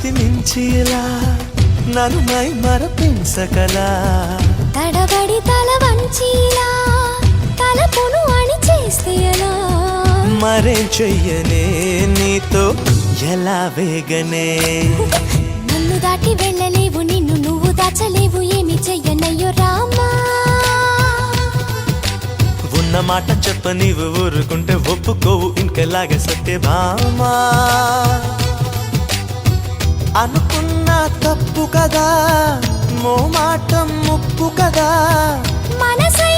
శృతి మించిలా నన్ను మై మరపించకలా తడబడి తల వంచిలా తలపును అణి చేస్తే ఎలా మరేం చెయ్యనే నీతో ఎలా వేగనే నన్ను దాటి వెళ్ళలేవు నిన్ను నువ్వు దాచలేవు ఏమి చెయ్యనయ్యో రామా ఉన్న మాట చెప్ప నీవు ఊరుకుంటే ఒప్పుకోవు ఇంకెలాగ సత్యభామా అనుకున్నా తప్పు కదా మో మాట ముప్పు కదా మనసై